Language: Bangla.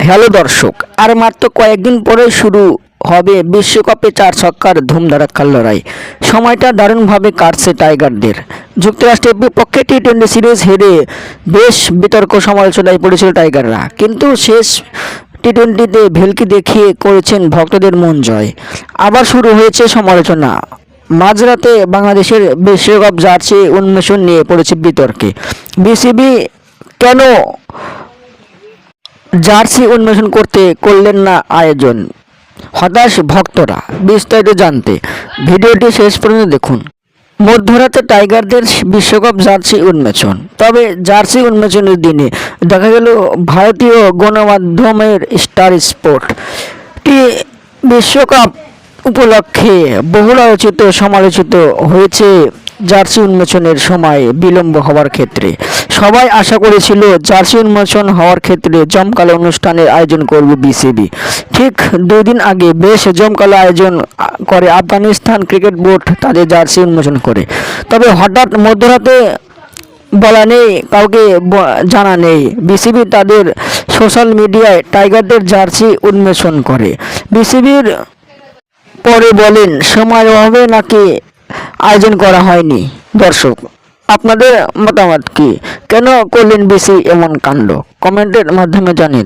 হ্যালো দর্শক, আর মাত্র কয়েকদিন পরে শুরু হবে বিশ্বকাপে 4 ছক্কার ধুমধাড়াক্কার লড়াই। সময়টা দারুণভাবে কাটছে টাইগারদের। যুক্তরাষ্ট্রের বিপক্ষে টি-20 সিরিজ হেরে বেশ বিতর্ক সমালোচনায় পড়েছিল টাইগাররা, কিন্তু শেষ টি-20তে ভেলকি দেখিয়ে করেছেন ভক্তদের মন জয়। আবার শুরু হয়েছে সমালোচনা। মাঝরাতে বাংলাদেশের বিশ্বকাপ জার্সি উন্মোচন নিয়ে পড়েছে বিতর্কে। বিসিবি কেন জার্সি উন্মোচন করলেন না আয়োজন? হতাশ ভক্তরা। বিস্তারিত জানতে ভিডিওটি শেষ পর্যন্ত দেখুন। মধ্যরাতে টাইগারদের বিশ্বকাপ জার্সি উন্মোচন। তবে জার্সি উন্মোচনের দিনে দেখা গেল ভারতীয় গণমাধ্যমের স্টার স্পোর্ট টি বিশ্বকাপ উপলক্ষে বহুল আলোচিত সমালোচিত হয়েছে জার্সি উন্মোচনের সময় বিলম্ব হওয়ার ক্ষেত্রে। সবাই আশা করেছিল জার্সি উন্মোচন হওয়ার ক্ষেত্রে জমকালো অনুষ্ঠানের আয়োজন করবে বিসিবি। ঠিক 2 দিন আগে বেশ জমকালো আয়োজন করে আফগানিস্তান ক্রিকেট বোর্ড তাদের জার্সি উন্মোচন করে। তবে হঠাৎ মধ্যরাতে বলা নেই, কাউকে জানা নেই, বিসিবি তাদের সোশ্যাল মিডিয়ায় টাইগারদের জার্সি উন্মোচন করে। বিসিবির পরে বলেন সময়ের অভাবে নাকি আয়োজন করা হয়নি। দর্শক, আপনাদের মতামত কি? কেন করলেন বিসিবি এমন কাণ্ড? কমেন্টের মাধ্যমে জানিয়ে